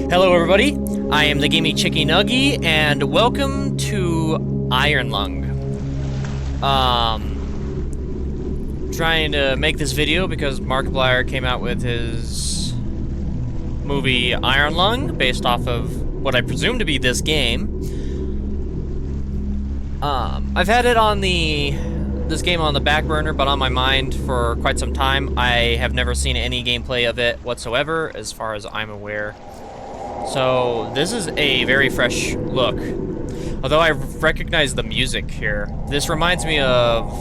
Hello everybody, I am the GamyChickyNuggy, and welcome to Iron Lung. Trying to make this video because Markiplier came out with his movie Iron Lung, based off of what I presume to be this game. I've had it on this game on the back burner, but on my mind for quite some time. I have never seen any gameplay of it whatsoever, as far as I'm aware. So, this is a very fresh look. Although I recognize the music here. This reminds me of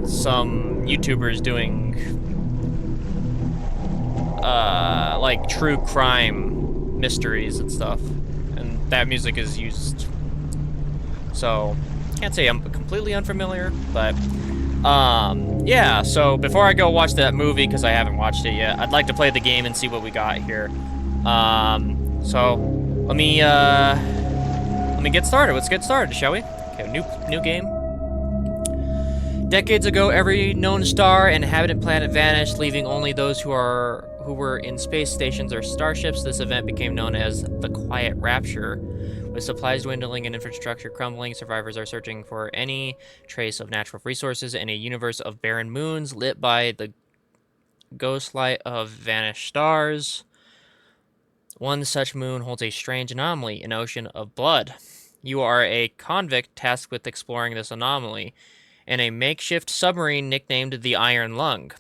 some YouTubers doing, like, true crime mysteries and stuff. And that music is used. So, can't say I'm completely unfamiliar, but, yeah. So, before I go watch that movie, because I haven't watched it yet, I'd like to play the game and see what we got here. So let me get started. Let's get started, shall we? Okay, new game. Decades ago, every known star and inhabitant planet vanished, leaving only those who were in space stations or starships. This event became known as the Quiet Rapture. With supplies dwindling and infrastructure crumbling, survivors are searching for any trace of natural resources in a universe of barren moons lit by the ghost light of vanished stars. One such moon holds a strange anomaly, an ocean of blood. You are a convict tasked with exploring this anomaly in a makeshift submarine nicknamed the Iron Lung.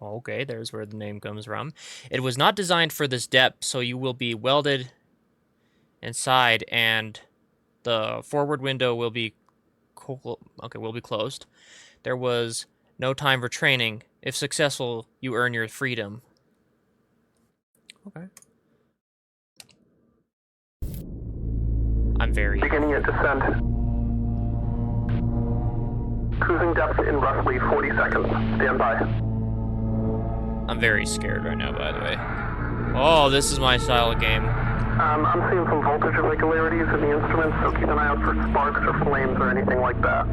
Okay, there's where the name comes from. It was not designed for this depth, so you will be welded inside, and the forward window will be closed. There was no time for training. If successful, you earn your freedom. Okay. I'm very... Beginning at descent. Cruising depth in roughly 40 seconds. Stand by. I'm very scared right now, by the way. Oh, this is my style of game. I'm seeing some voltage irregularities in the instruments, so keep an eye out for sparks or flames or anything like that.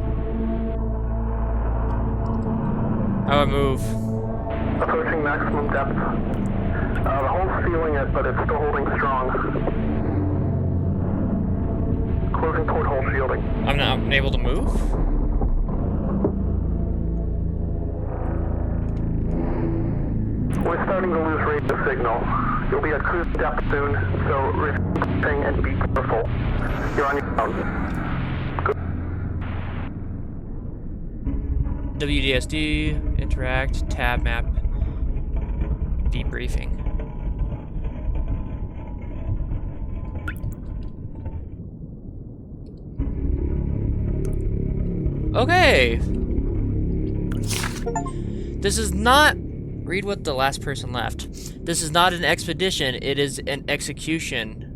How I move? Approaching maximum depth. The hull's feeling it, but it's still holding strong. Closing porthole shielding. I'm not able to move? We're starting to lose radio signal. You'll be at cruise depth soon, so refreshing and be careful. You're on your own. Good. WDSD, interact, tab map, debriefing. Okay. This is not... Read what the last person left. This is not an expedition, it is an execution.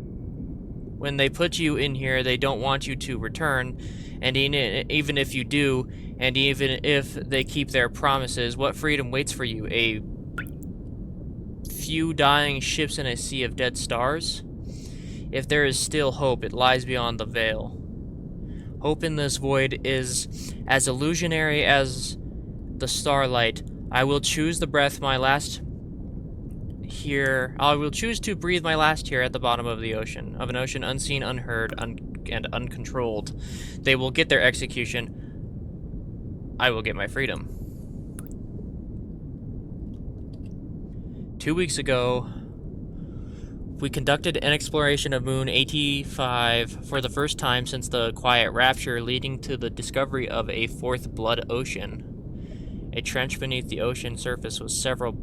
When they put you in here, they don't want you to return. And even if you do, and even if they keep their promises, what freedom waits for you? A few dying ships in a sea of dead stars? If there is still hope, it lies beyond the veil. Hope in this void is as illusionary as the starlight. I will choose to breathe my last here at the bottom of the ocean, of an ocean unseen, unheard, and uncontrolled. They will get their execution. I will get my freedom. 2 weeks ago, we conducted an exploration of Moon 85 for the first time since the Quiet Rapture, leading to the discovery of a fourth blood ocean. A trench beneath the ocean surface has several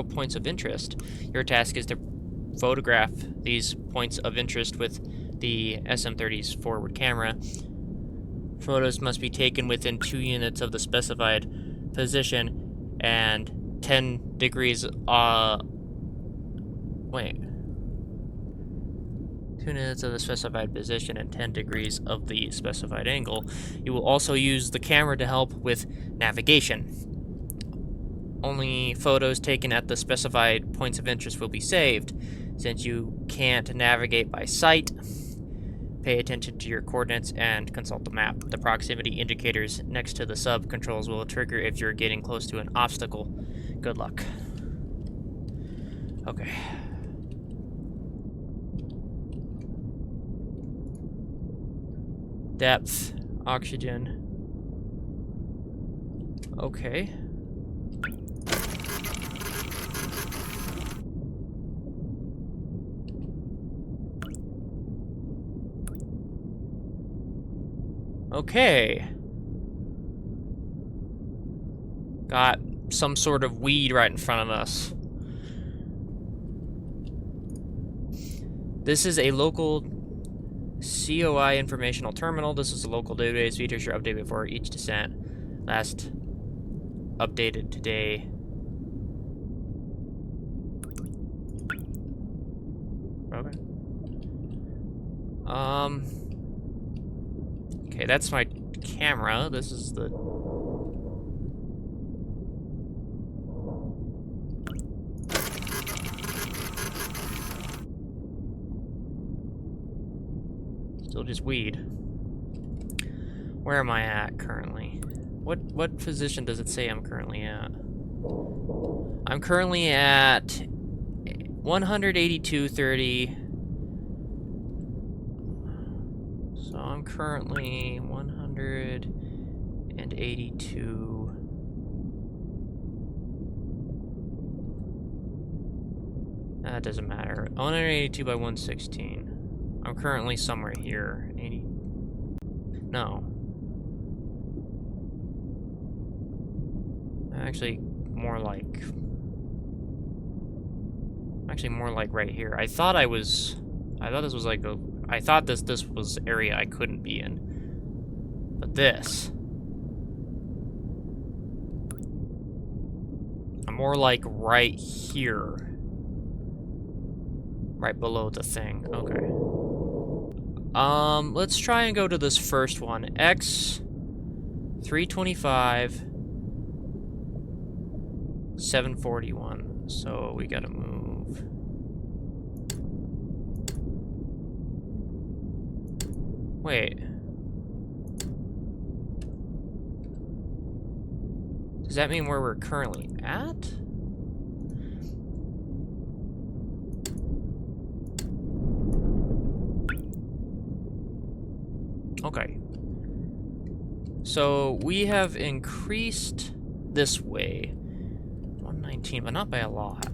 points of interest. Your task is to photograph these points of interest with the SM-30's forward camera. Photos must be taken within 2 units of the specified position and 10 degrees 2 units of the specified position and 10 degrees of the specified angle. You will also use the camera to help with navigation. Only photos taken at the specified points of interest will be saved. Since you can't navigate by sight, pay attention to your coordinates and consult the map. The proximity indicators next to the sub controls will trigger if you're getting close to an obstacle. Good luck. Okay. Depth. Oxygen. Okay. Okay. Got some sort of weed right in front of us. This is a local COI informational terminal. This is a local database. Features are updated before each descent. Last updated today. Okay. Okay, that's my camera. This is the... Still just weed. Where am I at currently? What position does it say I'm currently at? I'm currently at 182.30. So I'm currently 182. That doesn't matter. 182 by 116. I'm currently somewhere here. 80. No. Actually, more like right here. I thought this was like a... I thought this was area I couldn't be in. But this... I'm more like right here. Right below the thing. Okay. Let's try and go to this first one. X 325 741. So we gotta move. Wait. Does that mean where we're currently at? Okay. So we have increased this way. 119, but not by a lot.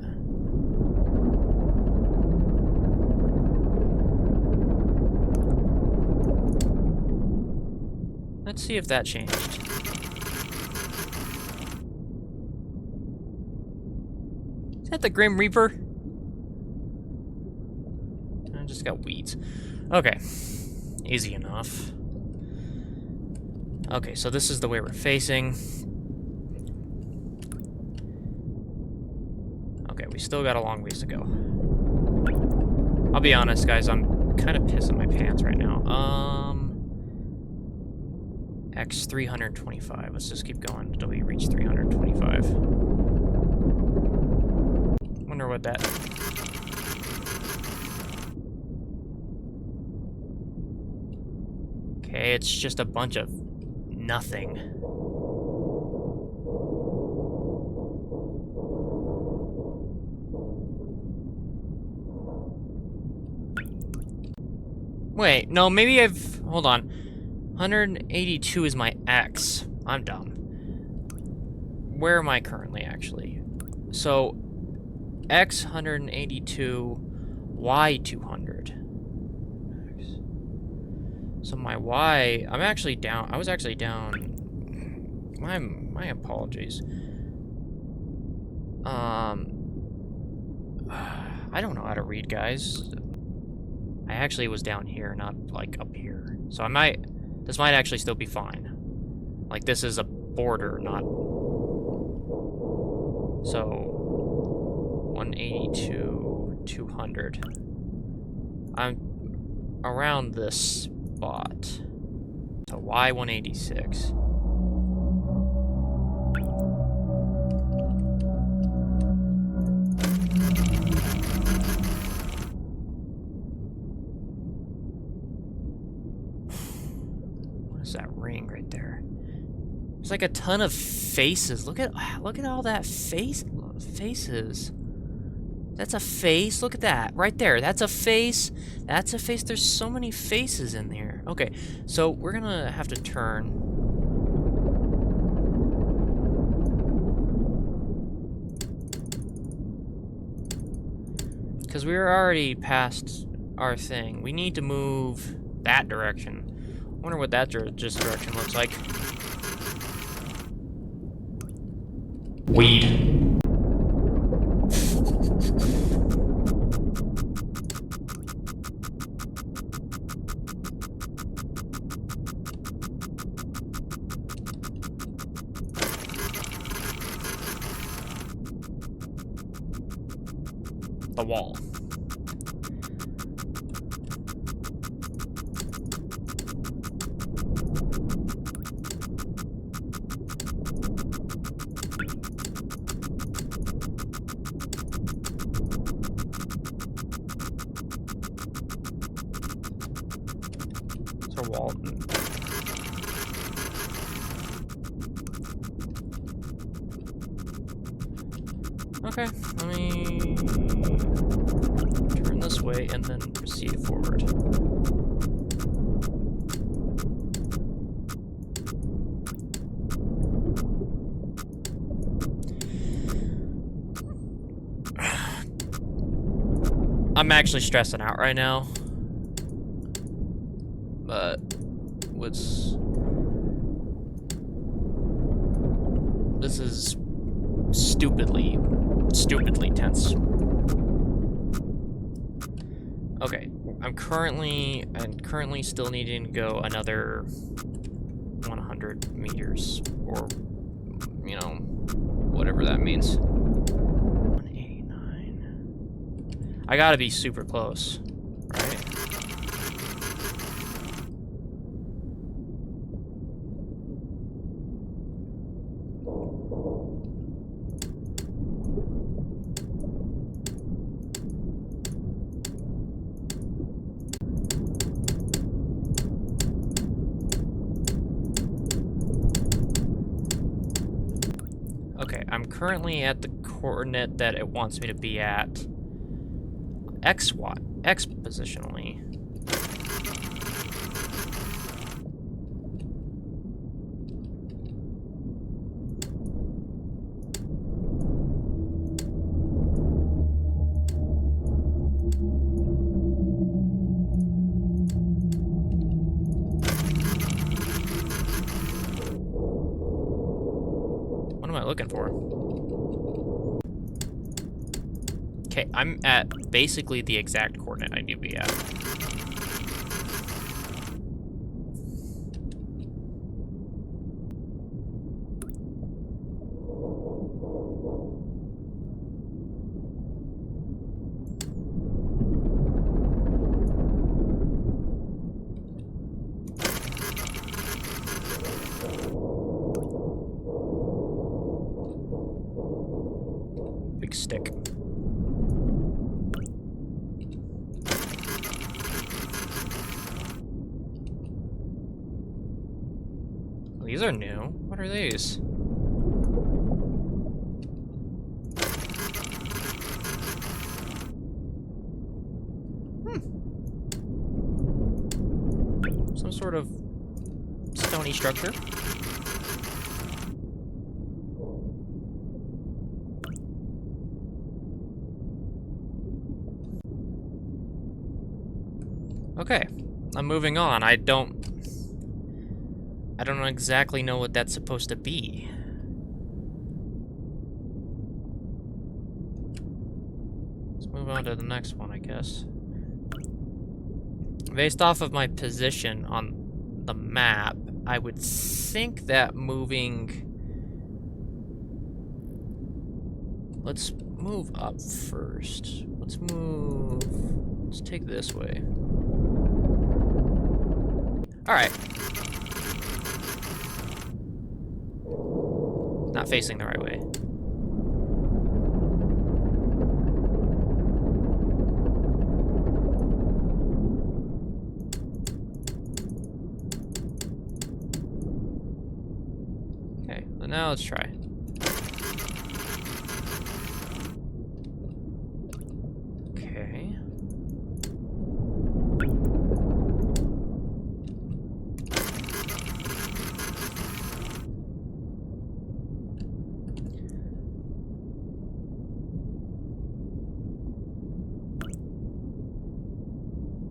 Let's see if that changed. Is that the Grim Reaper? I just got weeds. Okay. Easy enough. Okay, so this is the way we're facing. Okay, we still got a long ways to go. I'll be honest, guys, I'm kind of pissing my pants right now. X 325. Let's just keep going until we reach 325. Wonder what that... Okay, it's just a bunch of nothing. Wait, no, maybe I've... Hold on. 182 is my X. I'm dumb. Where am I currently, actually? So, X 182, Y 200. So my Y, I'm actually down. I was actually down. My apologies. I don't know how to read, guys. I actually was down here, not like up here. So this might actually still be fine. Like this is a border, not. So 182, 200. I'm around this spot. So Y186. What is that ring right there? It's like a ton of faces. Look at all that faces. That's a face. Look at that right there. That's a face. That's a face. There's so many faces in there. Okay, so we're gonna have to turn. Because we were already past our thing. We need to move that direction. I wonder what that direction looks like. Weed. The wall. It's a wall. Okay, let me turn this way and then proceed forward. I'm actually stressing out right now. But this is stupidly tense. Okay, I'm currently still needing to go another 100 meters, or, you know, whatever that means. 189. I gotta be super close, right? Okay, I'm currently at the coordinate that it wants me to be at. X positionally. What am I looking for? Okay, I'm at basically the exact coordinate I need to be at. Big stick. These are new. What are these? Some sort of stony structure. Okay, I'm moving on. I don't exactly know what that's supposed to be. Let's move on to the next one, I guess. Based off of my position on the map, I would think that moving... Let's move up first. Let's take this way. Alright. Not facing the right way. Now let's try. Okay.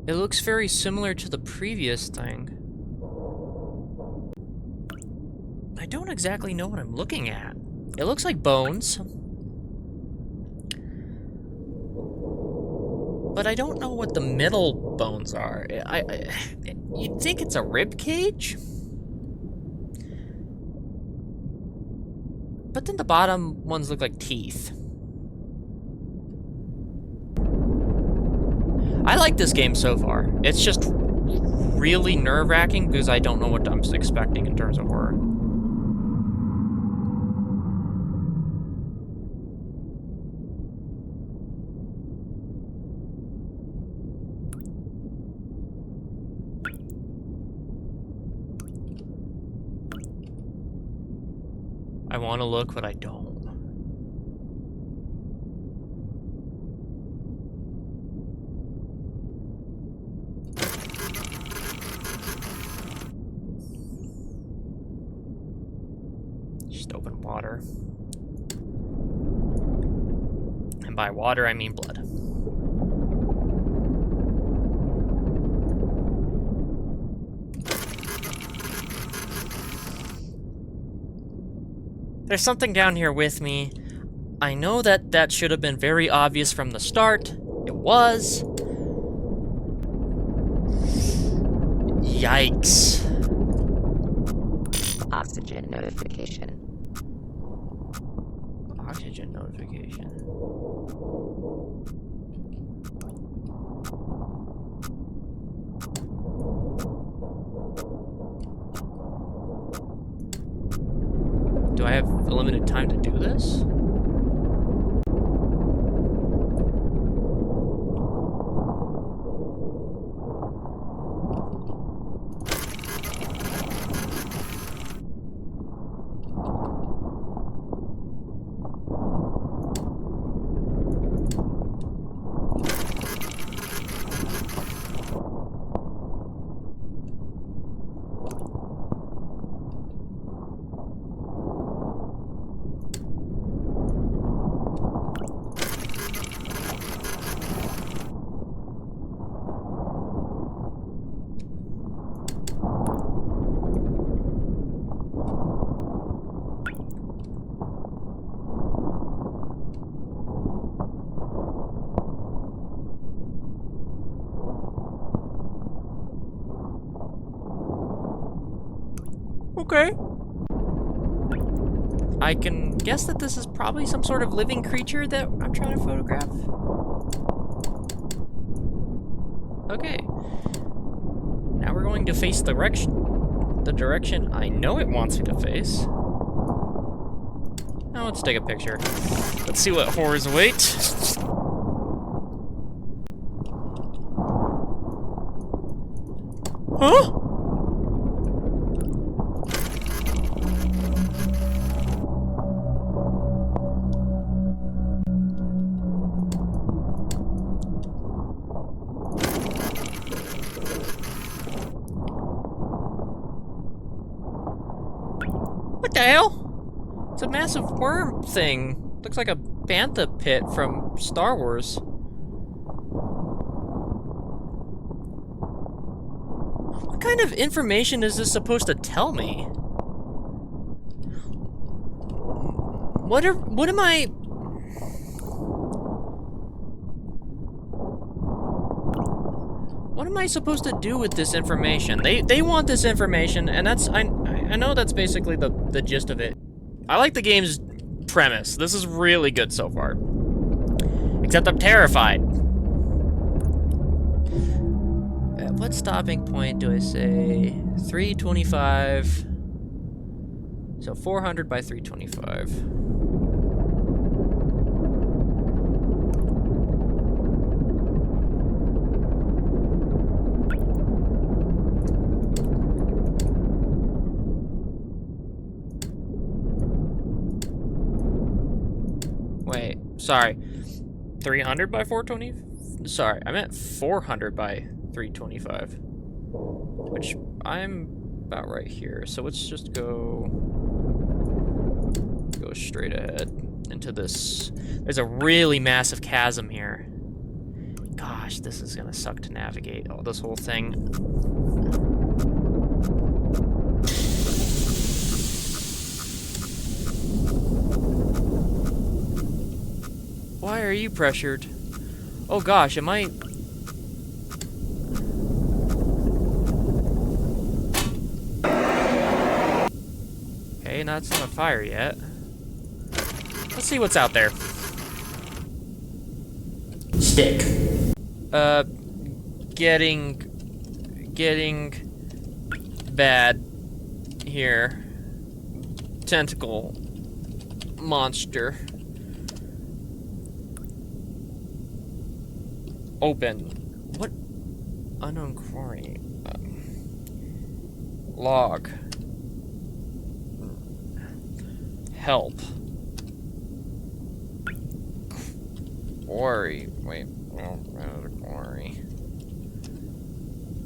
It looks very similar to the previous thing. I don't exactly know what I'm looking at. It looks like bones. But I don't know what the middle bones are. You'd think it's a rib cage? But then the bottom ones look like teeth. I like this game so far. It's just really nerve-wracking because I don't know what I'm expecting in terms of horror. I want to look, but I don't. Just open water. And by water, I mean blood. There's something down here with me. I know that that should have been very obvious from the start. It was. Yikes. Oxygen notification. Oxygen notification. Do I have a limited time to do this? Okay. I can guess that this is probably some sort of living creature that I'm trying to photograph. Okay. Now we're going to face the direction I know it wants me to face. Now let's take a picture. Let's see what horrors await. Huh? What the hell? It's a massive worm thing. Looks like a bantha pit from Star Wars. What kind of information is this supposed to tell me? What am I... What am I supposed to do with this information? They want this information, and that's... I know that's basically the gist of it. I like the game's premise. This is really good so far. Except I'm terrified. At what stopping point do I say? 325. So 400 by 325. Sorry. 300 by 420? Sorry, I meant 400 by 325. Which I'm about right here. So let's just go straight ahead into this. There's a really massive chasm here. Gosh, this is gonna suck to navigate this whole thing. Why are you pressured? Oh gosh, am I... Okay, not on fire yet. Let's see what's out there. Stick. Getting bad here. Tentacle monster. Open. What? Unknown quarry. Log. Help. Quarry. Wait. Oh, quarry.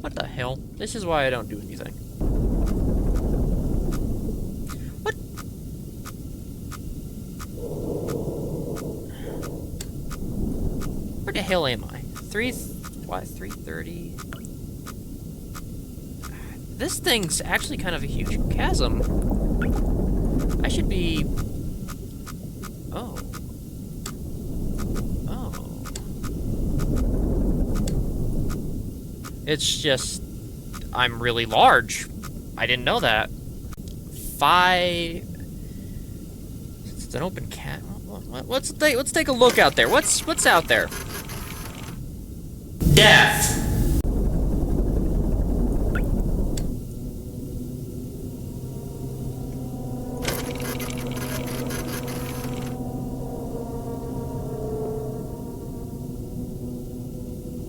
What the hell? This is why I don't do anything. What? Where the hell am I? 330? This thing's actually kind of a huge chasm. I should be... Oh. Oh. It's just... I'm really large. I didn't know that. 5... It's an open cat. Let's take a look out there. What's out there? Death!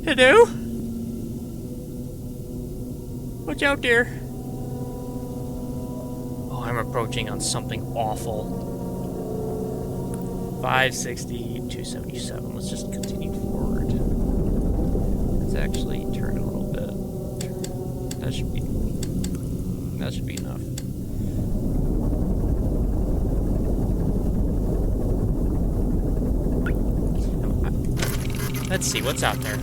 Hello? What's out there? Oh, I'm approaching on something awful. 560, 277. Let's just continue forward. Let's actually turn a little bit. That should be enough. Let's see what's out there.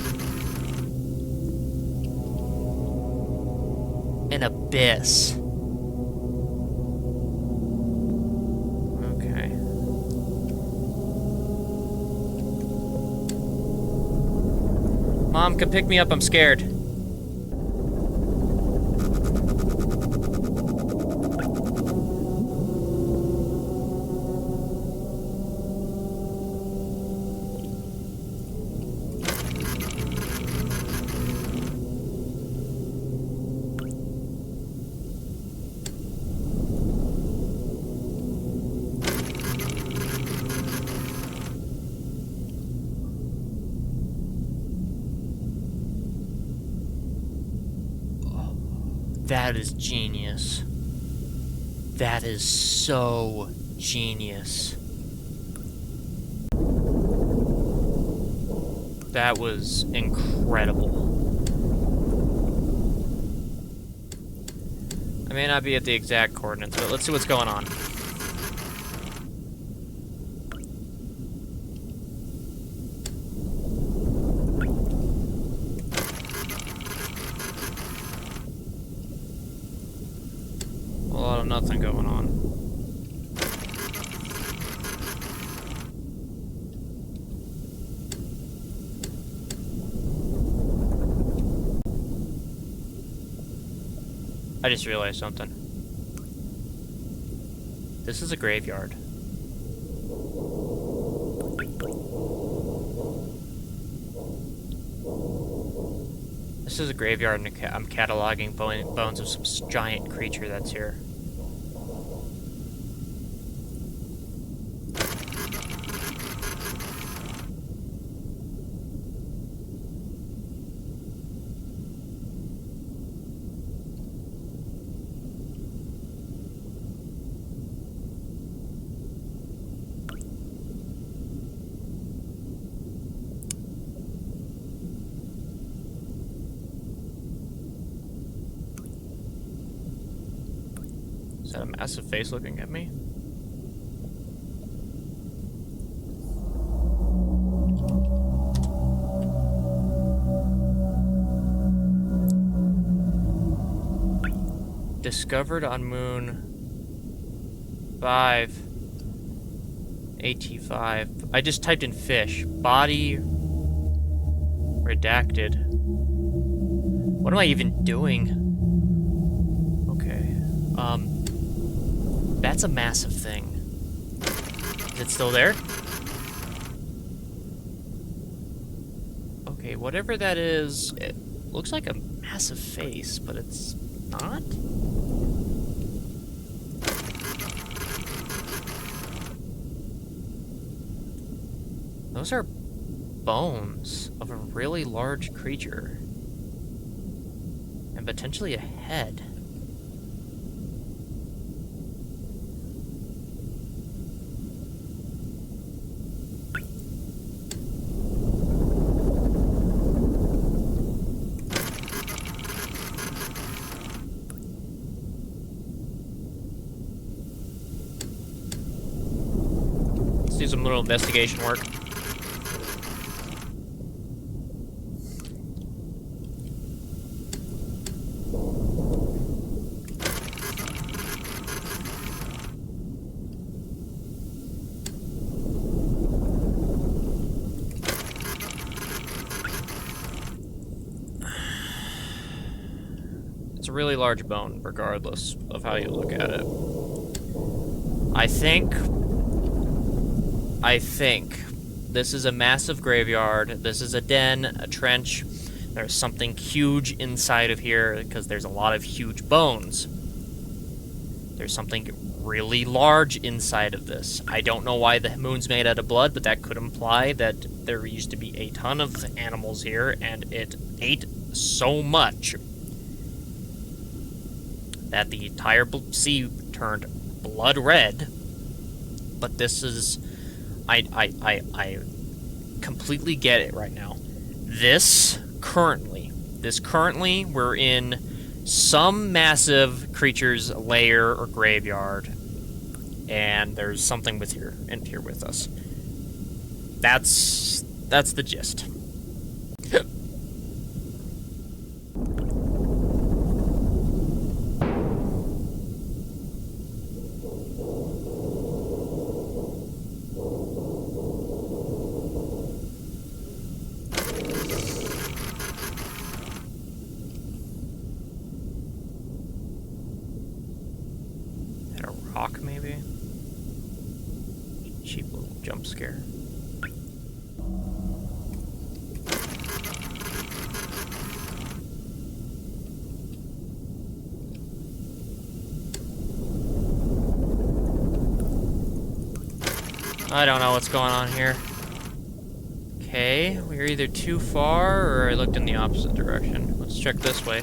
An abyss. Okay. Mom, come pick me up. I'm scared. That is genius. That is so genius. That was incredible. I may not be at the exact coordinates, but let's see what's going on. A lot of nothing going on. I just realized something. This is a graveyard. This is a graveyard, and I'm cataloging bones of some giant creature that's here. Is that a massive face looking at me? Discovered on Moon 5. AT5. I just typed in fish. Body redacted. What am I even doing? Okay. That's a massive thing. Is it still there? Okay, whatever that is, it looks like a massive face, but it's not? Those are bones of a really large creature. And potentially a head. Let's do some little investigation work. It's a really large bone, regardless of how you look at it. I think this is a massive graveyard. This is a den, a trench. There's something huge inside of here because there's a lot of huge bones. There's something really large inside of this. I don't know why the moon's made out of blood, but that could imply that there used to be a ton of animals here and it ate so much that the entire sea turned blood red. But this is... I completely get it right now. This currently, we're in some massive creature's lair or graveyard, and there's something in here with us. That's the gist. Rock, maybe? Cheap little jump scare. I don't know what's going on here. Okay, we're either too far or I looked in the opposite direction. Let's check this way.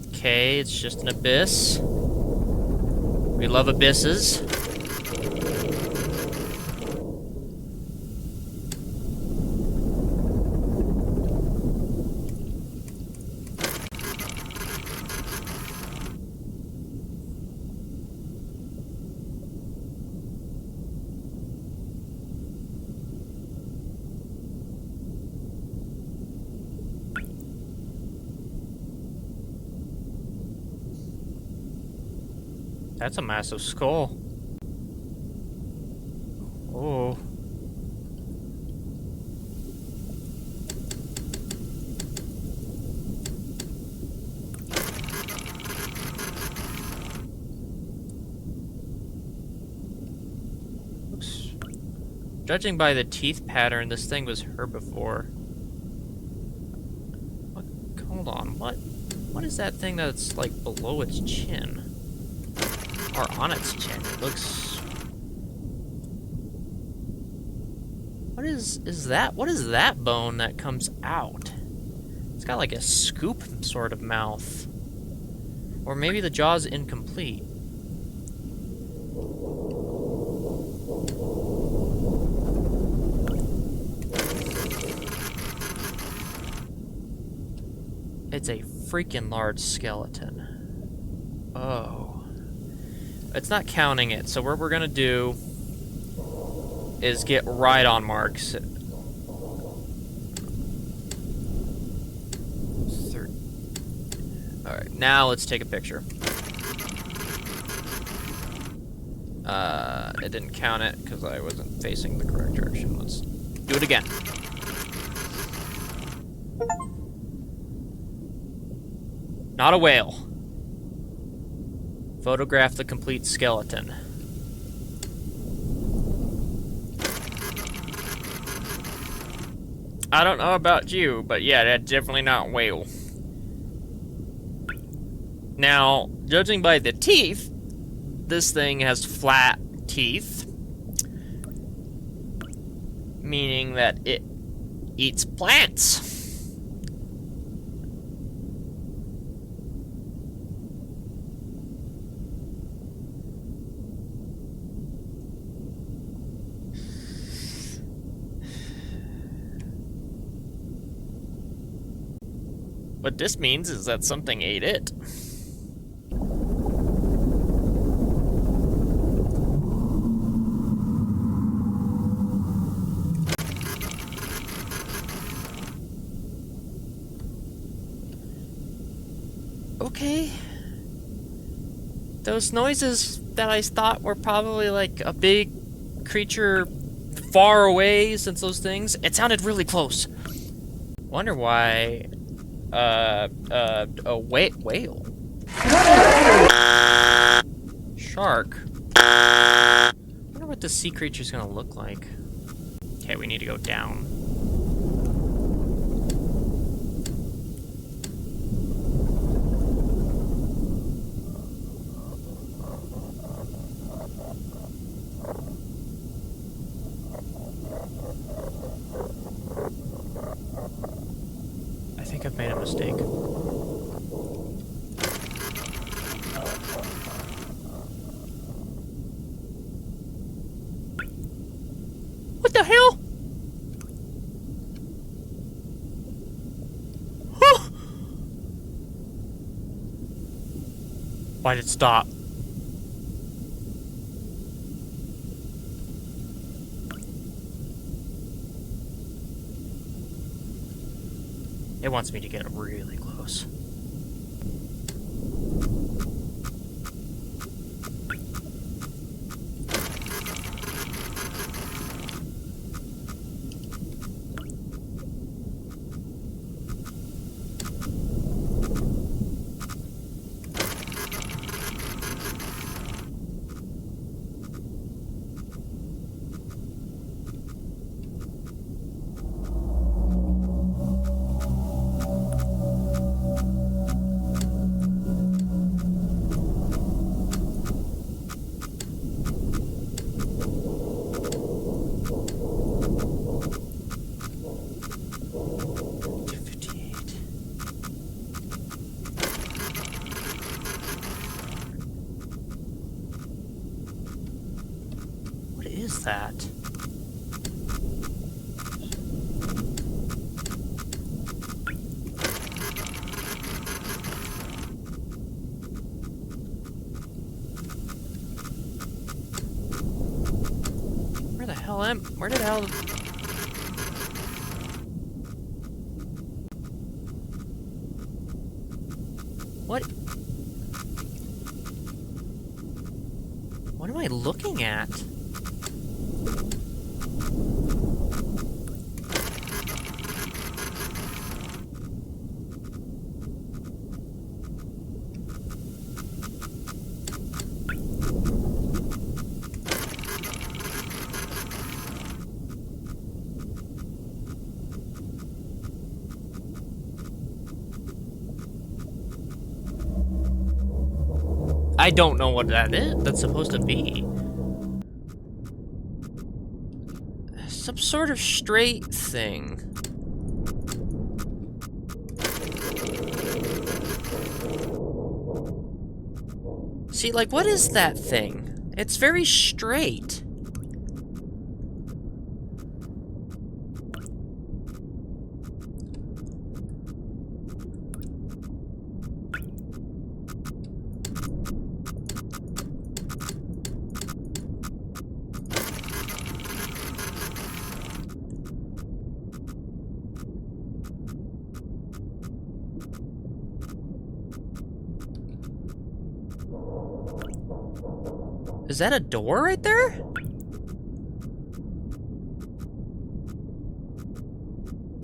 Okay, it's just an abyss. We love abysses. That's a massive skull. Oh. Looks... Judging by the teeth pattern, this thing was herbivore. What? Hold on, what? What is that thing that's like below its chin? Or on its chin? It looks... What is that? What is that bone that comes out? It's got like a scoop sort of mouth. Or maybe the jaw's incomplete. It's a freaking large skeleton. Oh. It's not counting it, so what we're gonna do is get right on Mark's. Alright, now let's take a picture. It didn't count it because I wasn't facing the correct direction. Let's do it again. Not a whale. Photograph the complete skeleton. I don't know about you, but yeah, that's definitely not whale. Now, judging by the teeth, this thing has flat teeth, meaning that it eats plants. What this means is that something ate it. Okay. Those noises that I thought were probably like a big creature far away since those things, it sounded really close. Wonder why a whale. Shark. Wonder what the sea creature's gonna look like. Okay, we need to go down. I think I've made a mistake. What the hell? Huh. Why did it stop? It wants me to get really close. What is that? Where the hell am? Where did hell? What? What am I looking at? I don't know what that is. That's supposed to be. Some sort of straight thing. See, like, what is that thing? It's very straight. Is that a door right there?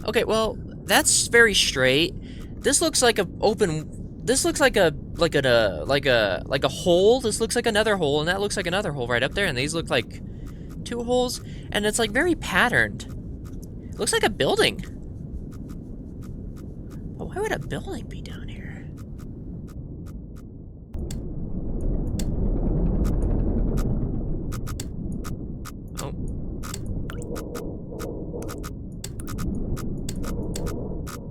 Okay, well, that's very straight. This looks like a open. This looks like a hole. This looks like another hole, and that looks like another hole right up there. And these look like 2 holes, and it's like very patterned. It looks like a building. But why would a building be down here? Oh.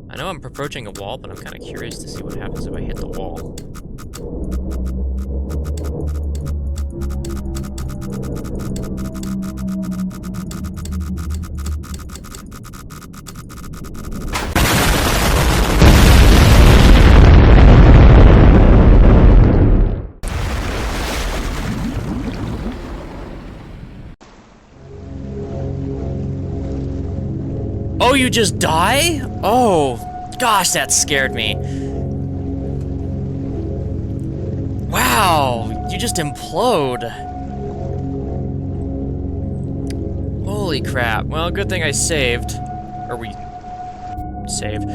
I know I'm approaching a wall, but I'm kind of curious to see what happens if I hit the wall. Oh, you just die? Oh, gosh, that scared me. Wow, you just implode. Holy crap. Well, good thing I saved. Or we saved.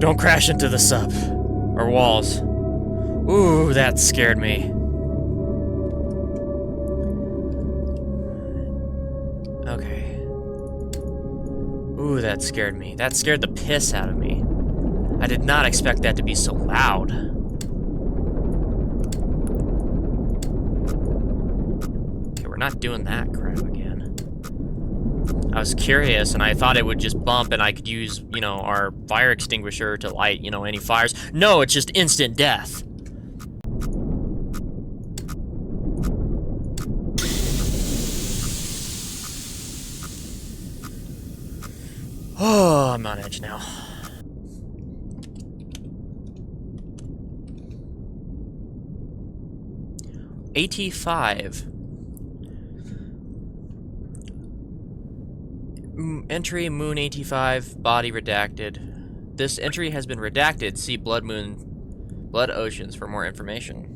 Don't crash into the sub. Or walls. Ooh, that scared me. Okay. Ooh, that scared me. That scared the piss out of me. I did not expect that to be so loud. Okay, we're not doing that crap again. I was curious, and I thought it would just bump and I could use, you know, our fire extinguisher to light, you know, any fires. No, it's just instant death. Oh, I'm on edge now. AT5. Entry Moon 85, body redacted. This entry has been redacted. See Blood Oceans for more information.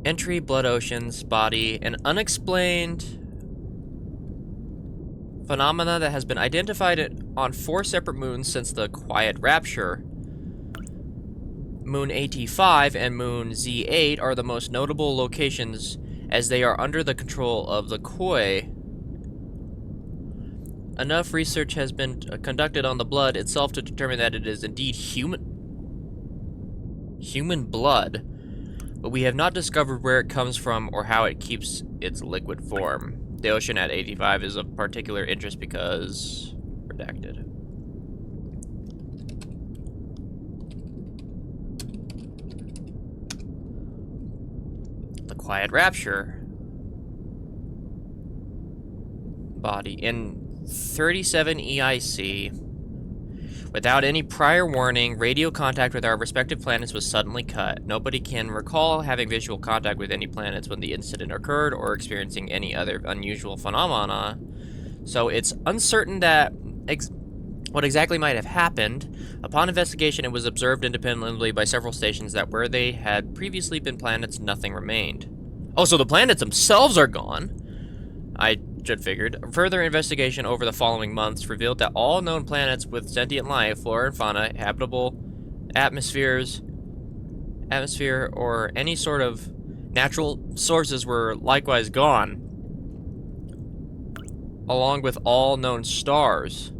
Entry, Blood Oceans, body, an unexplained phenomena that has been identified on 4 separate moons since the Quiet Rapture. Moon AT5 and Moon Z8 are the most notable locations as they are under the control of the Koi. Enough research has been conducted on the blood itself to determine that it is indeed human blood. But we have not discovered where it comes from or how it keeps its liquid form. The ocean at 85 is of particular interest because... redacted. The Quiet Rapture. Body. In 37 EIC... Without any prior warning, radio contact with our respective planets was suddenly cut. Nobody can recall having visual contact with any planets when the incident occurred or experiencing any other unusual phenomena. So it's uncertain that what exactly might have happened. Upon investigation, it was observed independently by several stations that where they had previously been planets, nothing remained. Oh, so the planets themselves are gone. I just figured. Further investigation over the following months revealed that all known planets with sentient life, flora and fauna, habitable atmosphere, or any sort of natural sources were likewise gone, along with all known stars.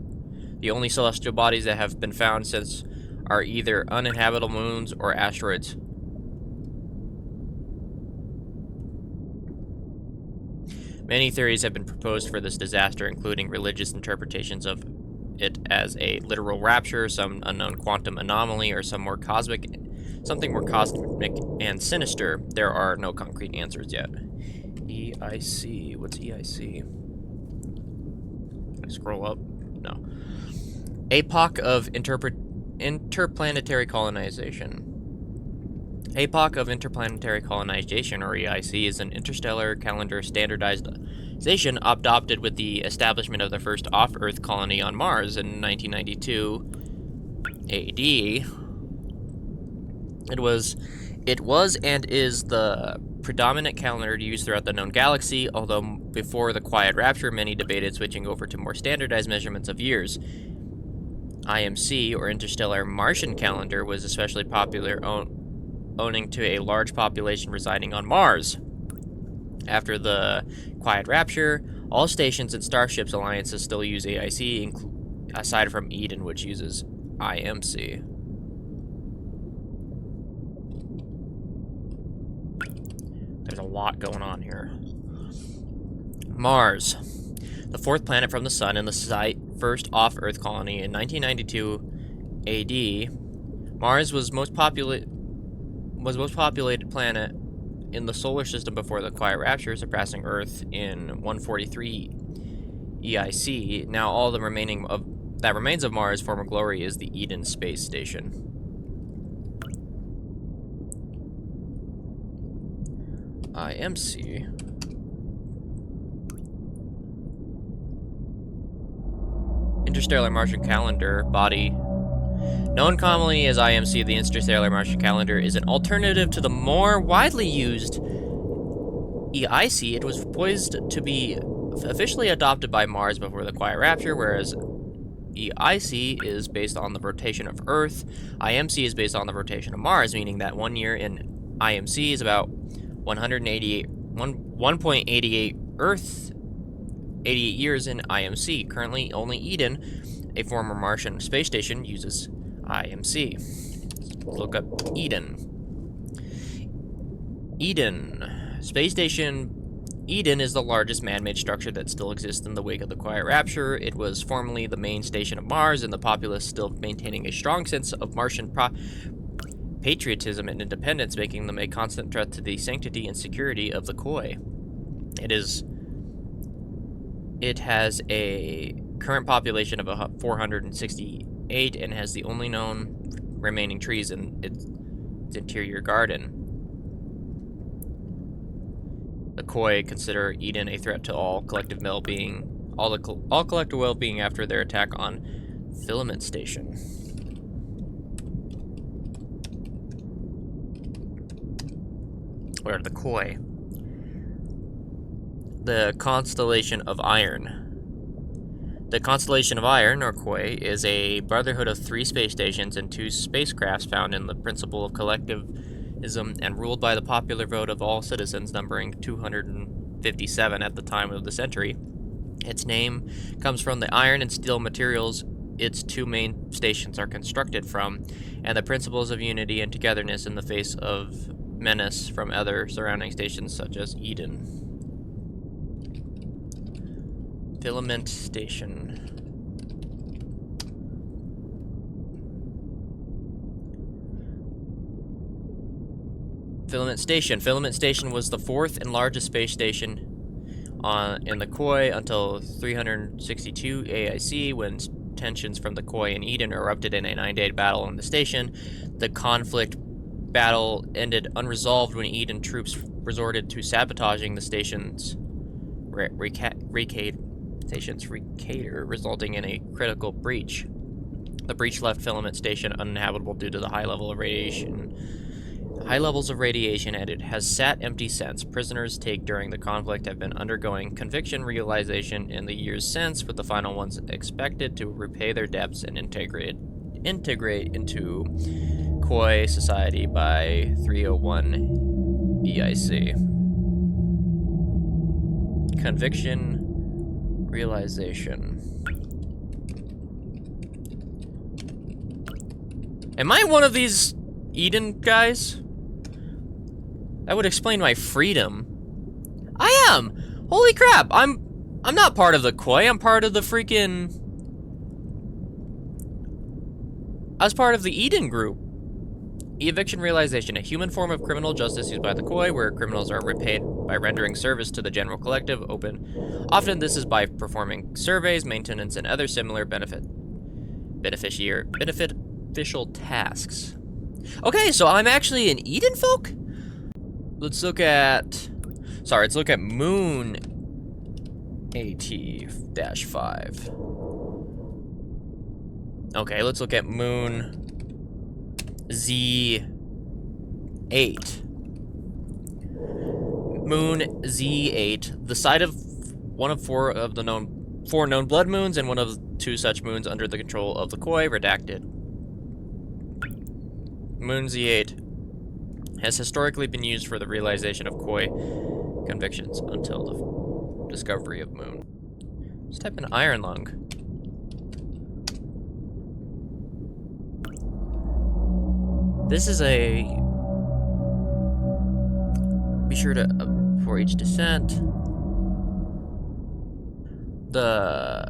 The only celestial bodies that have been found since are either uninhabitable moons or asteroids. Many theories have been proposed for this disaster, including religious interpretations of it as a literal rapture, some unknown quantum anomaly, or something more cosmic and sinister. There are no concrete answers yet. EIC. What's EIC? Can I scroll up? No. Epoch of interplanetary colonization. Epoch of Interplanetary Colonization, or EIC, is an interstellar calendar standardization adopted with the establishment of the first off-Earth colony on Mars in 1992 AD. It was and is the predominant calendar used throughout the known galaxy, although before the quiet rapture, many debated switching over to more standardized measurements of years. IMC, or Interstellar Martian Calendar, was especially popular owing to a large population residing on Mars. After the quiet rapture, all stations and Starship's alliances still use AIC, aside from Eden, which uses IMC. There's a lot going on here. Mars, the fourth planet from the Sun and the first off-Earth colony in 1992 AD. Mars was most populated planet in the solar system before the quiet rapture, surpassing Earth in 143 EIC. Now all that remains of Mars' former glory is the Eden space station. IMC. Interstellar Martian Calendar body. Known commonly as IMC, the Interstellar Martian Calendar is an alternative to the more widely used EIC. It was poised to be officially adopted by Mars before the quiet rapture, whereas EIC is based on the rotation of Earth. IMC is based on the rotation of Mars, meaning that 1 year in IMC is about 1.88 Earth, 88 years in IMC. Currently, only Eden, a former Martian space station, uses IMC. Let's look up Eden. Eden. Space Station Eden is the largest man-made structure that still exists in the wake of the quiet rapture. It was formerly the main station of Mars, and the populace still maintaining a strong sense of Martian patriotism and independence, making them a constant threat to the sanctity and security of the Koi. It has a current population of 468 and has the only known remaining trees in its interior garden. The Koi consider Eden a threat to all collective well-being, all collective well-being after their attack on Filament Station. Where are the Koi? The Constellation of Iron. The Constellation of Iron, or Koi, is a brotherhood of 3 space stations and 2 spacecrafts found in the principle of collectivism and ruled by the popular vote of all citizens, numbering 257 at the time of the century. Its name comes from the iron and steel materials its 2 main stations are constructed from, and the principles of unity and togetherness in the face of menace from other surrounding stations such as Eden. Filament Station. Filament Station. Filament Station was the 4th and largest space station in the Koi until 362 AIC, when tensions from the Koi and Eden erupted in a 9-day battle on the station. The conflict battle ended unresolved when Eden troops resorted to sabotaging the station's recator, resulting in a critical breach. The breach left Filament Station uninhabitable due to the high levels of radiation, and it has sat empty since. Prisoners taken during the conflict have been undergoing conviction realization in the years since, with the final ones expected to repay their debts and integrate into Koi society by 301 EIC. Conviction realization. Am I one of these Eden guys? That would explain my freedom. I am! Holy crap! I'm not part of the Koi, I'm part of the freaking... I was part of the Eden group. Eviction realization, a human form of criminal justice used by the Koi, where criminals are repaid by rendering service to the general collective. Often this is by performing surveys, maintenance, and other similar beneficial tasks. Okay, so I'm actually an Eden folk? Let's look at... Sorry, let's look at Moon AT-5. Okay, let's look at Moon Z8. Moon Z8, the site of one of four known blood moons and one of two such moons under the control of the Koi, redacted. Moon Z8 has historically been used for the realization of Koi convictions until the discovery of Moon. Let's type in iron lung. This is a... Be sure to, for each descent, the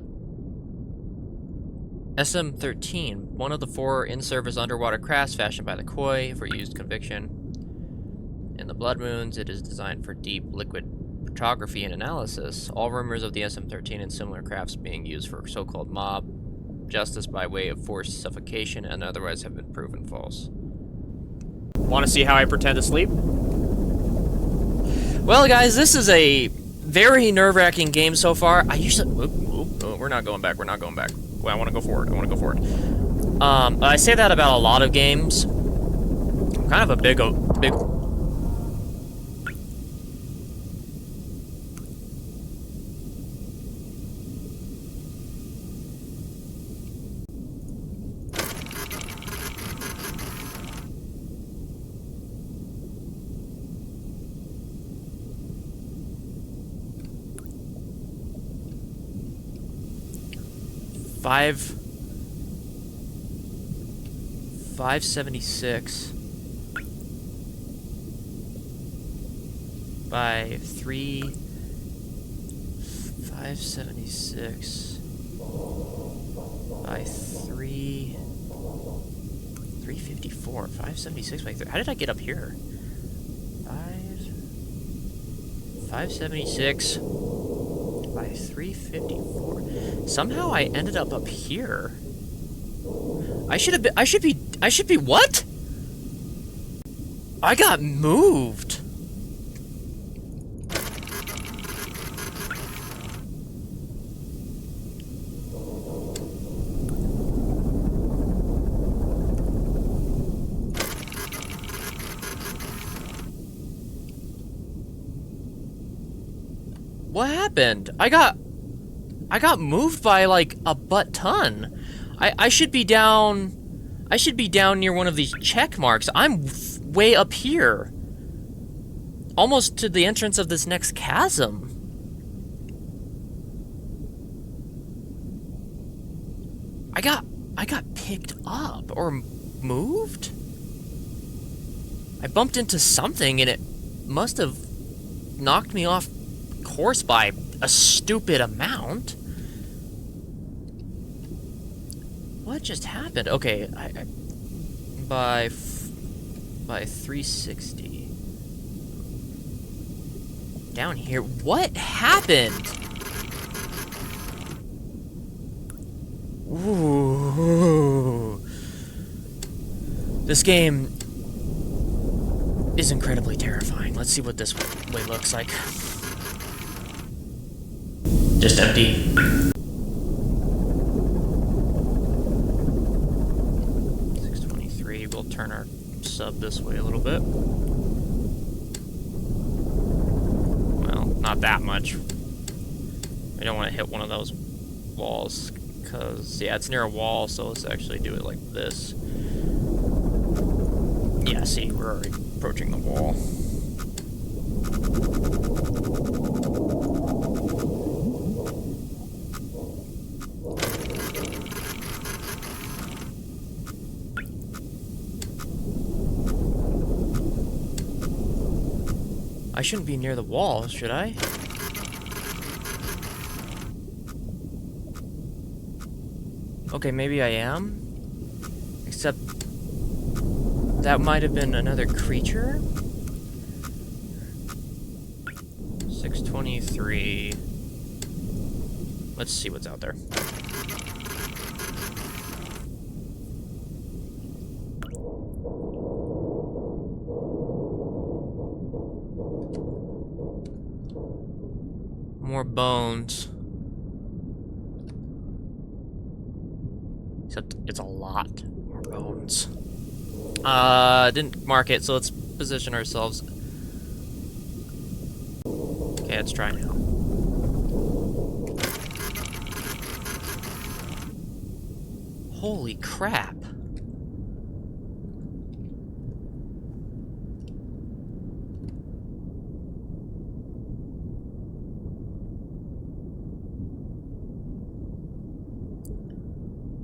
SM-13, one of the 4 in-service underwater crafts fashioned by the Koi for used conviction. In the Blood Moons, it is designed for deep liquid photography and analysis. All rumors of the SM-13 and similar crafts being used for so-called mob justice by way of forced suffocation and otherwise have been proven false. Want to see how I pretend to sleep? Well, guys, this is a very nerve-wracking game so far. I usually... Oh, we're not going back. We're not going back. Well, I want to go forward. I want to go forward. I say that about a lot of games. I'm kind of a big... 576 by 576 by 354. 576 by 3. How did I get up here? 576 by 354. Somehow I ended up here. I should be what? I got moved. What happened? I got moved by like a butt ton. I should be down near one of these check marks. I'm way up here. Almost to the entrance of this next chasm. I got picked up or moved? I bumped into something and it must have knocked me off course by a stupid amount. What just happened? Okay, by 360. Down here. What happened? Ooh. This game is incredibly terrifying. Let's see what this way looks like. Just empty. We'll turn our sub this way a little bit. Well, not that much. I don't want to hit one of those walls, because, yeah, it's near a wall, so let's actually do it like this. Yeah, see, we're already approaching the wall. I shouldn't be near the wall, should I? Okay, maybe I am. Except that might have been another creature. 623. Let's see what's out there. more bones. Except it's a lot more bones. Didn't mark it, so let's position ourselves. Okay, let's try now. Holy crap.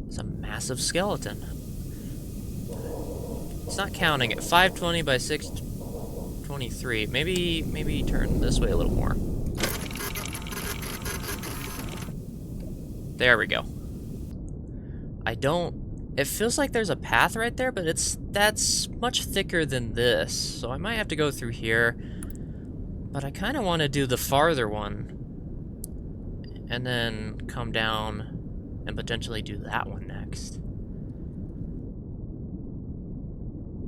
It's a massive skeleton. It's not counting it. 520 by 623. Maybe turn this way a little more. There we go. It feels like there's a path right there, but that's much thicker than this. So I might have to go through here. But I kind of want to do the farther one. And then come down and potentially do that one next.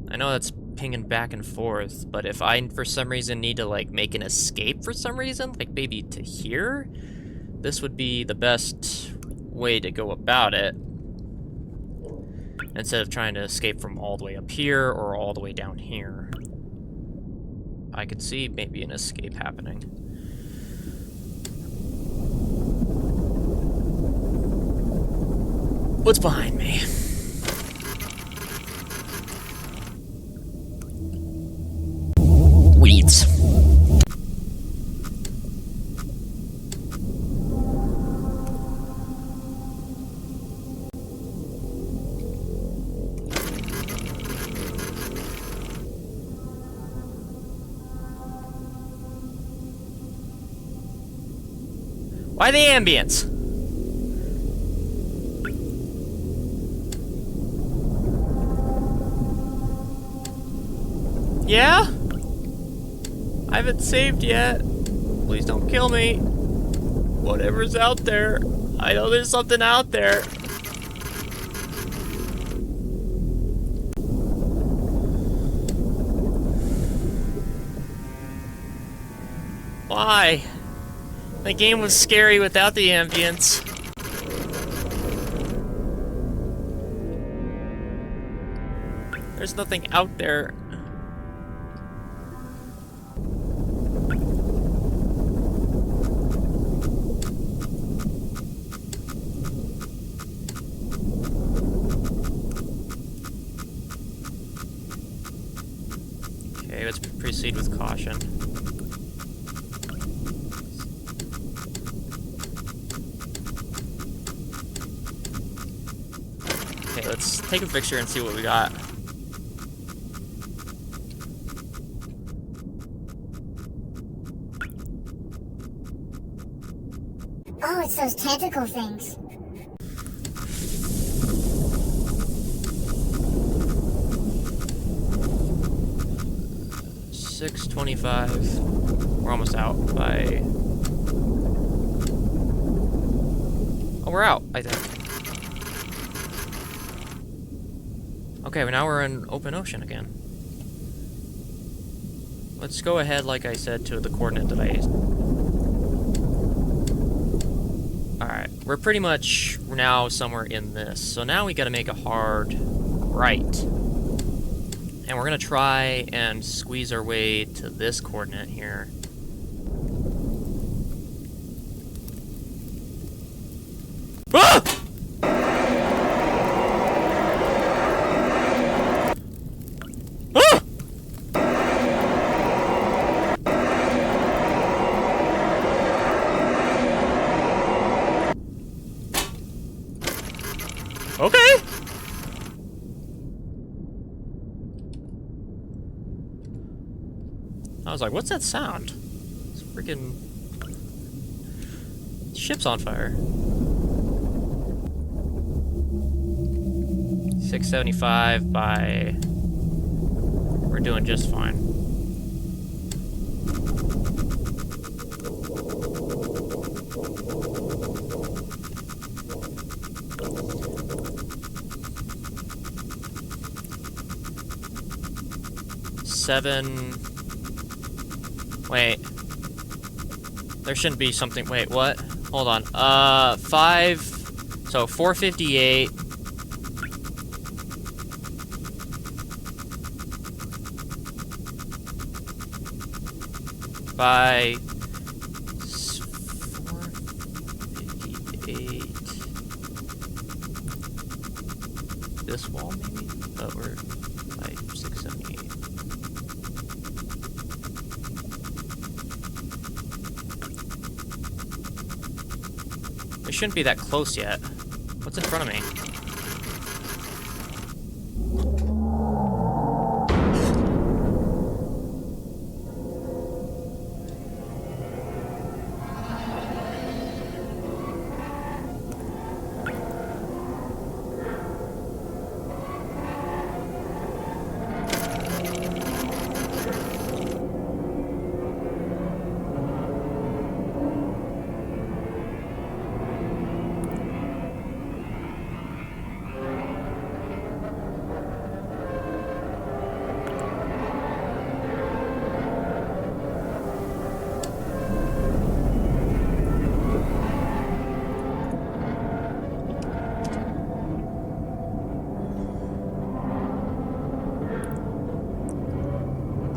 I know that's pinging back and forth, but if I, for some reason, need to, like, make an escape for some reason, like maybe to here, this would be the best way to go about it. Instead of trying to escape from all the way up here or all the way down here. I could see maybe an escape happening. What's behind me? Weeds. Why the ambience? Yeah? I haven't saved yet. Please don't kill me. Whatever's out there. I know there's something out there. Why? The game was scary without the ambience. There's nothing out there. Okay, let's proceed with caution. Okay, let's take a picture and see what we got. Oh, it's those tentacle things. $6.25. We're almost out by... Oh, we're out, I think. Okay, but now we're in open ocean again. Let's go ahead, like I said, to the coordinate that I... Alright, we're pretty much now somewhere in this. So now we gotta make a hard right. And we're gonna try and squeeze our way to this coordinate here. Ah! Okay. I was like, what's that sound? It's freaking... ship's on fire. 675 by... We're doing just fine. Wait. There shouldn't be something. Wait, what? Hold on. 5. So 458. By 458. This wall, maybe? But we're by 678. It shouldn't be that close yet. What's in front of me?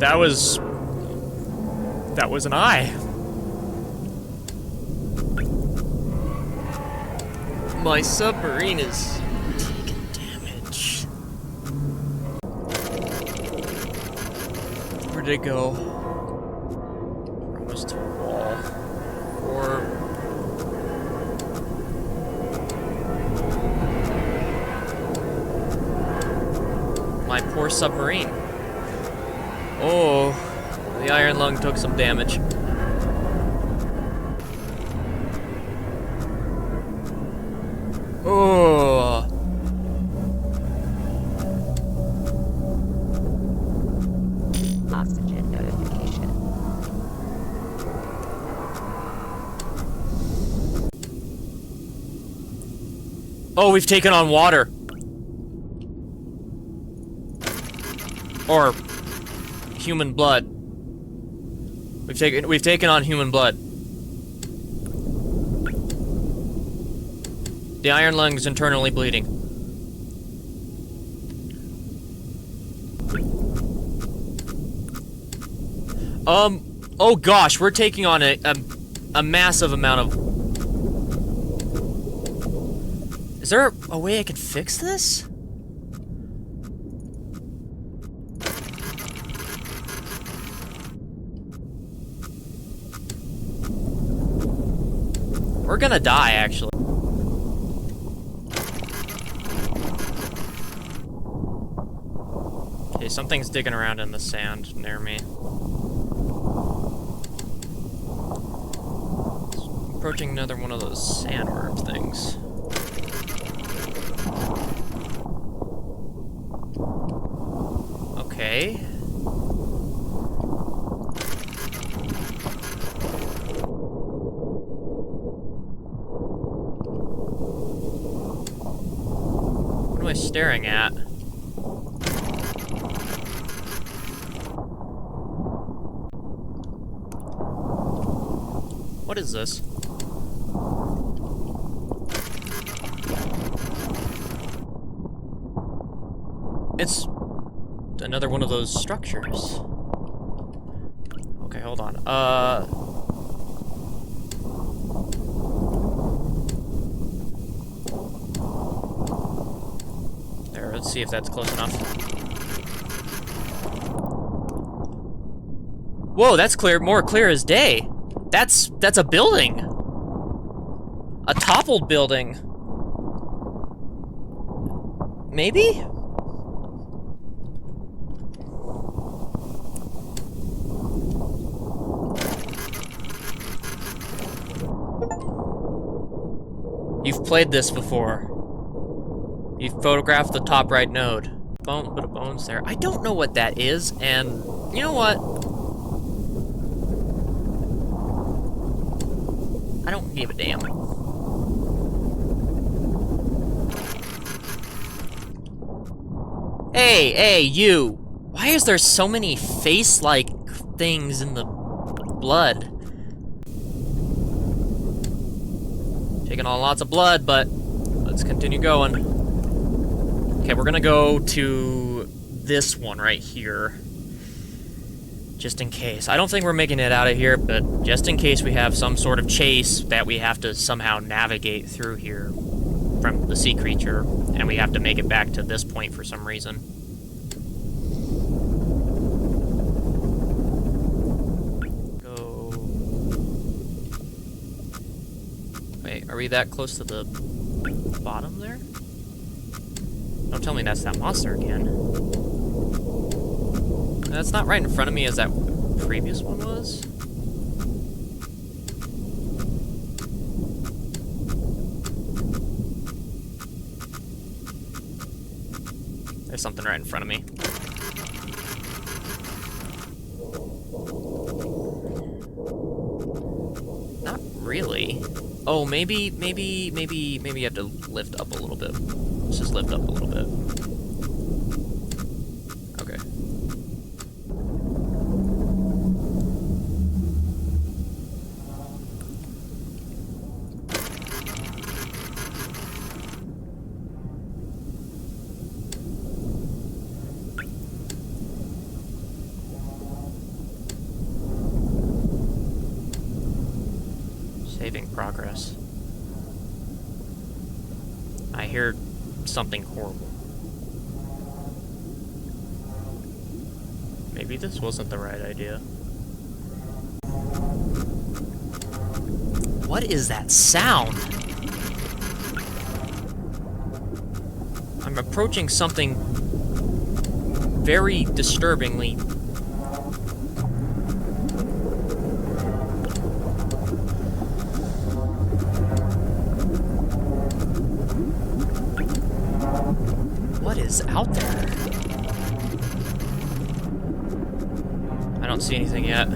That was an eye. My submarine is taking damage. Where'd it go? We're almost to a wall. Or my poor submarine. Oh, the iron lung took some damage. Oh. Oxygen notification. Oh, we've taken on water. Or human blood. We've taken on human blood. The iron lung is internally bleeding. Oh gosh, we're taking on a massive amount of... Is there a way I can fix this? We're gonna die, actually. Okay, something's digging around in the sand near me. Approaching another one of those sandworm things. Okay. What am I staring at? What is this? It's another one of those structures. Okay, hold on. There, let's see if that's close enough. Whoa, that's clear, more clear as day. That's a building. A toppled building. Maybe? You've played this before. You've photographed the top right node. Bit of bones there. I don't know what that is, and you know what? I don't give a damn. Hey, you! Why is there so many face-like things in the blood? Taking on lots of blood, but let's continue going. Okay, we're gonna go to this one right here. Just in case. I don't think we're making it out of here, but just in case we have some sort of chase that we have to somehow navigate through here from the sea creature, and we have to make it back to this point for some reason. Go. Wait, are we that close to the bottom there? Don't tell me that's that monster again. That's not right in front of me as that previous one was. There's something right in front of me. Not really. Oh, maybe you have to lift up a little bit. Let's just lift up a little bit. Okay. Saving progress. I hear something horrible. Maybe this wasn't the right idea. What is that sound? I'm approaching something very disturbingly. What is out there? I don't see anything yet.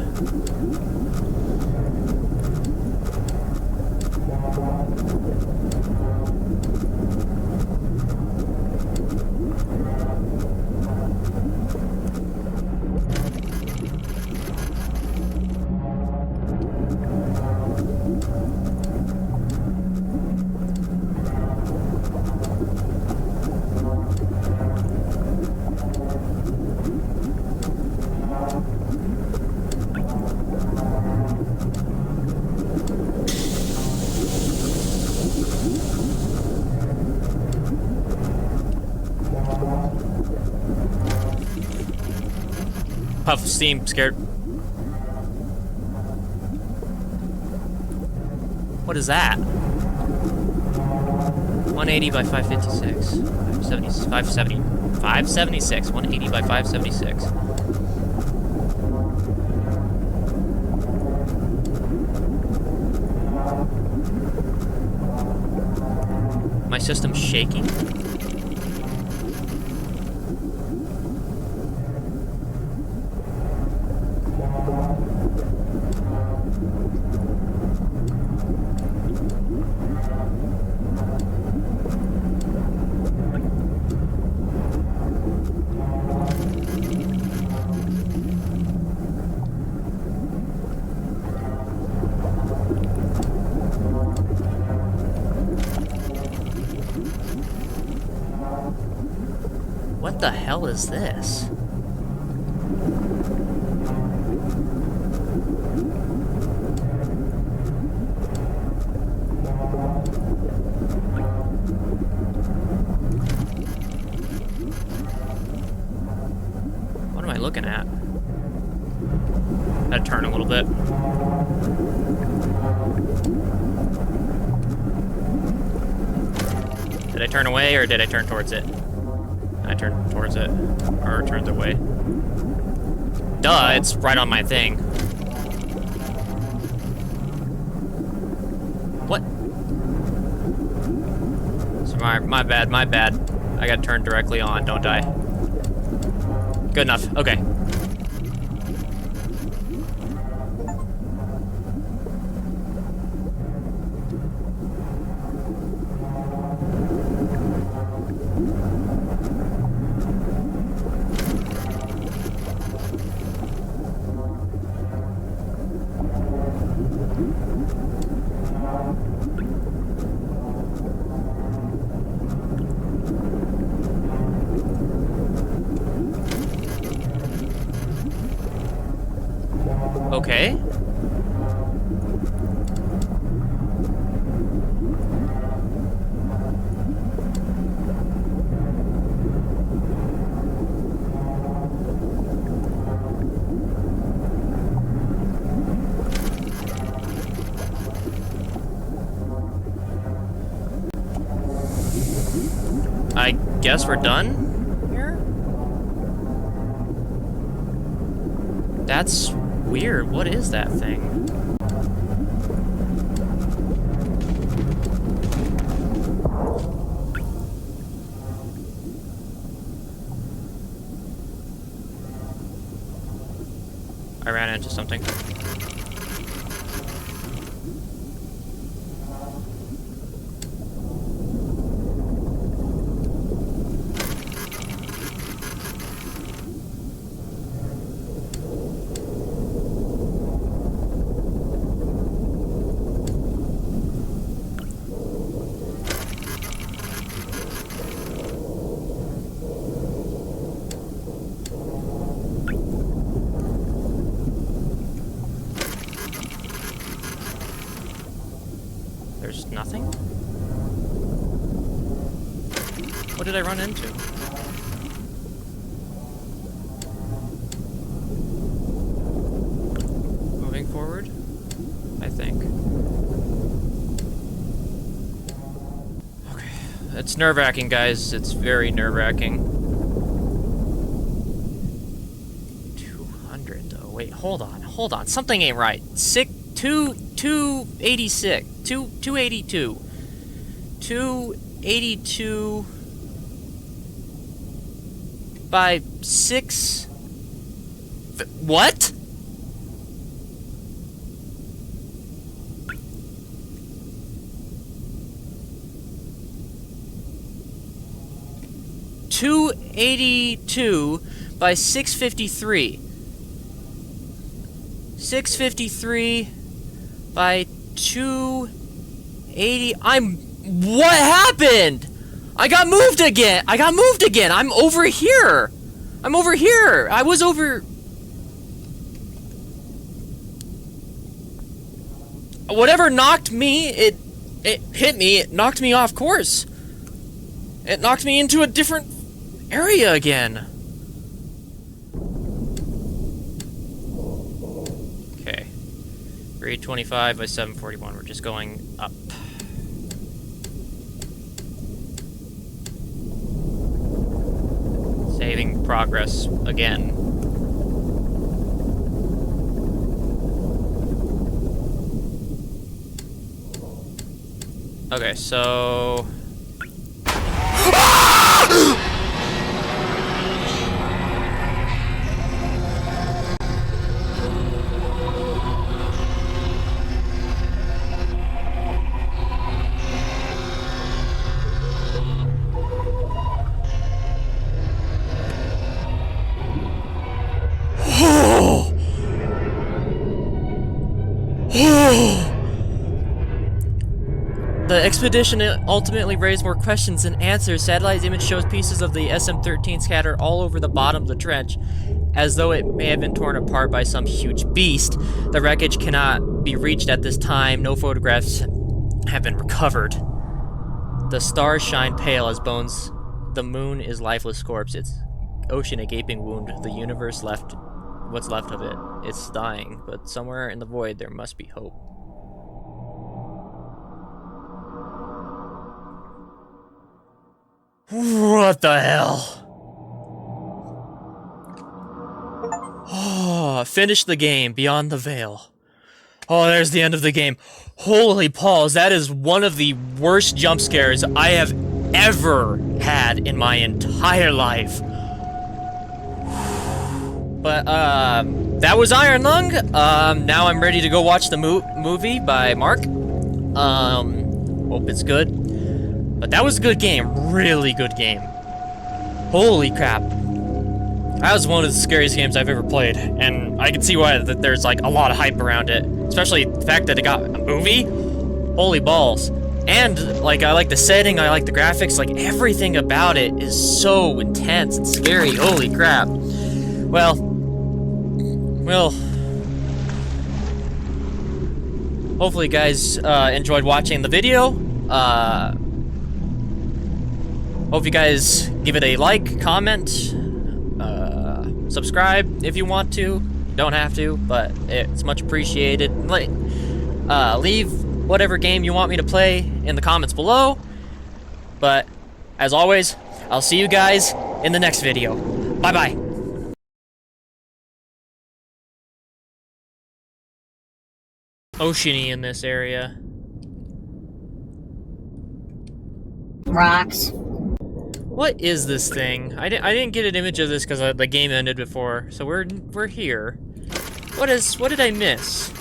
Puff of steam, scared. What is that? 180 by 556. 576. 180 by 576. My system's shaking. What the hell is this? What am I looking at? Gotta turn a little bit. Did I turn away or did I turn towards it? I turned towards it, or turned away. Duh, it's right on my thing. What? So my bad. I got turned directly on, don't I? Good enough, okay. Okay. I guess we're done here? That's weird. What is that thing? I ran into something. There's nothing? What did I run into? Moving forward, I think. Okay, it's nerve-wracking, guys. It's very nerve-wracking. 200, though. Wait, hold on. Something ain't right. 286. 282. 282 by 6. What? $282 by 653. 653 by 280. What happened? I got moved again. I'm over here. I was over. Whatever knocked me, it hit me. It knocked me off course. It knocked me into a different area again. Okay. 325 by 741. We're just going up. Saving progress again. Okay, so... The expedition ultimately raised more questions than answers. Satellite image shows pieces of the SM-13 scattered all over the bottom of the trench, as though it may have been torn apart by some huge beast. The wreckage cannot be reached at this time. No photographs have been recovered. The stars shine pale as bones. The moon is lifeless corpse. Its ocean a gaping wound. The universe left what's left of it. It's dying, but somewhere in the void there must be hope. What the hell? Oh, finish the game, Beyond the Veil. Oh, there's the end of the game. Holy balls, that is one of the worst jump scares I have ever had in my entire life. But, that was Iron Lung. Now I'm ready to go watch the movie by Mark. Hope it's good. But that was a good game. Really good game. Holy crap. That was one of the scariest games I've ever played. And I can see why there's, like, a lot of hype around it. Especially the fact that it got a movie. Holy balls. And, like, I like the setting, I like the graphics. Like, everything about it is so intense and scary. Holy crap. Well, hopefully you guys enjoyed watching the video. Hope you guys give it a like, comment, subscribe if you want to. You don't have to, but it's much appreciated. Leave whatever game you want me to play in the comments below. But as always, I'll see you guys in the next video. Bye-bye. Oceany in this area. Rocks. What is this thing? I didn't get an image of this because the game ended before. So we're here. What did I miss?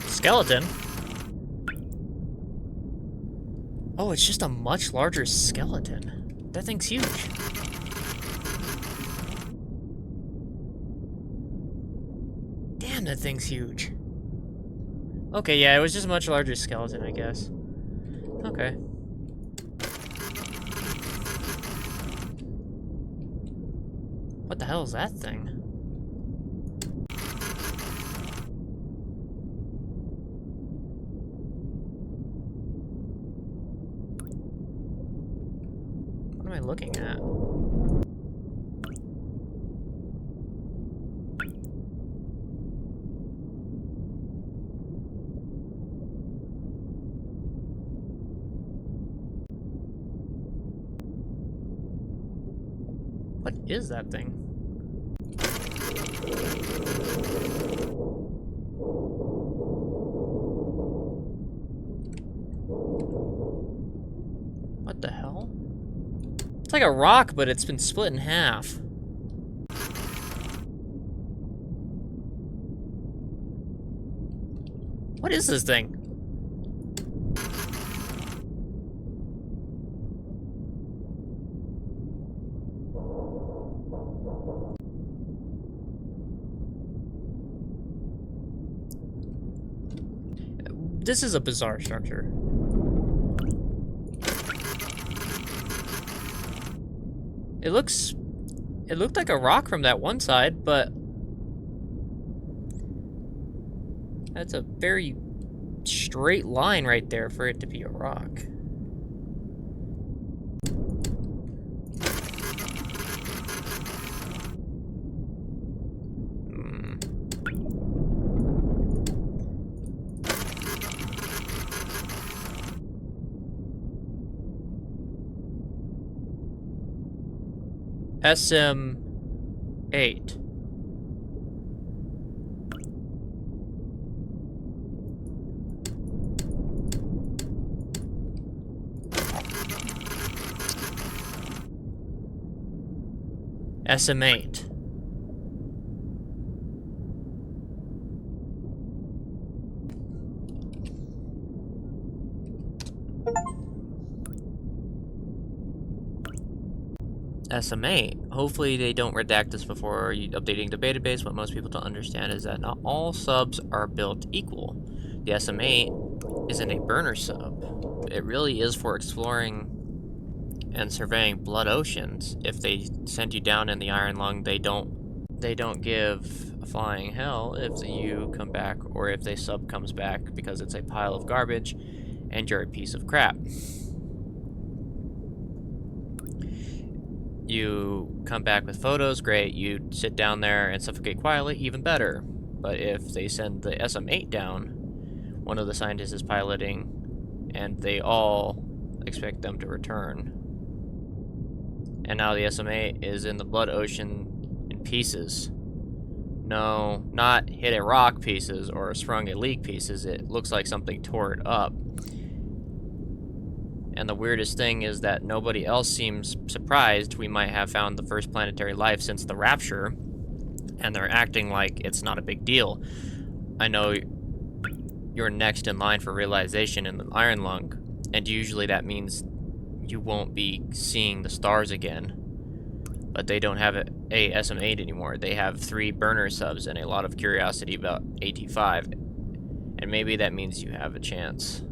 Skeleton? Oh, it's just a much larger skeleton. That thing's huge. Damn, that thing's huge. Okay, yeah, it was just a much larger skeleton, I guess. Okay. What the hell is that thing? What am I looking at? What is that thing? What the hell? It's like a rock, but it's been split in half. What is this thing? This is a bizarre structure. It looked like a rock from that one side, but that's a very straight line right there for it to be a rock. SM8. SM8. SM8. Hopefully they don't redact this before updating the database. What most people don't understand is that not all subs are built equal. The SM8 isn't a burner sub. It really is for exploring and surveying blood oceans. If they send you down in the Iron Lung, they don't give a flying hell if you come back, or if the sub comes back, because it's a pile of garbage and you're a piece of crap. You come back with photos, great. You sit down there and suffocate quietly, even better. But if they send the SM8 down, one of the scientists is piloting, and they all expect them to return. And now the SM8 is in the blood ocean in pieces. No, not hit a rock pieces or sprung a leak pieces. It looks like something tore it up. And the weirdest thing is that nobody else seems surprised we might have found the first planetary life since the Rapture, and they're acting like it's not a big deal. I know you're next in line for realization in the Iron Lung, and usually that means you won't be seeing the stars again. But they don't have a SM-8 anymore. They have 3 burner subs and a lot of curiosity about AT-5. And maybe that means you have a chance.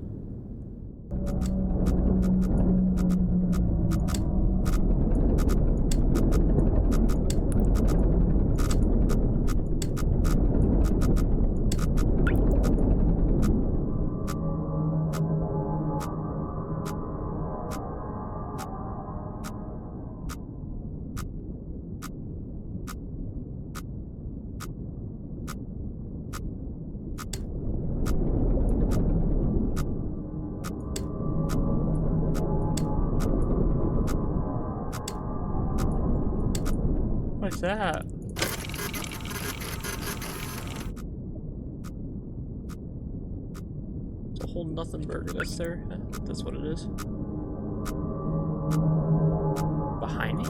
What's that? It's a whole nothing burger that's there. That's what it is. Behind me?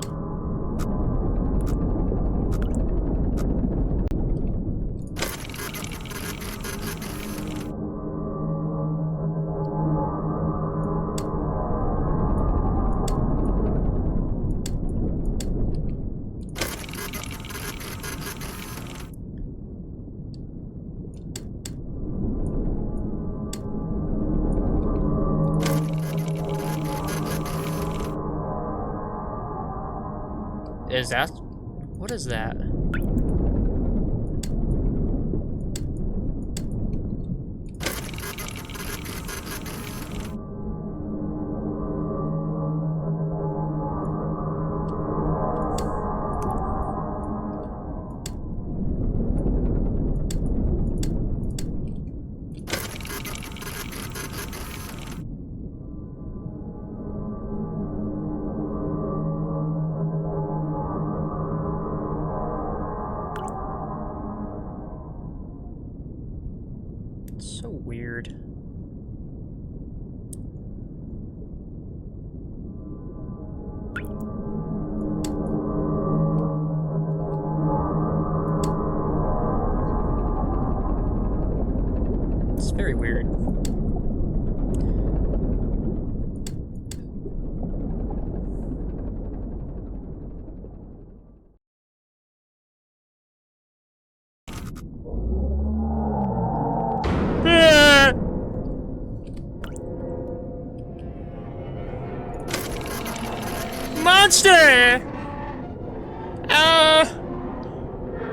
Is that... what is that? So weird. It's very weird. Monster!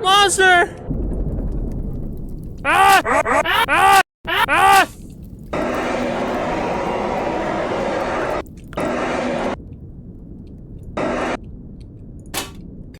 Monster! Ah! Ah!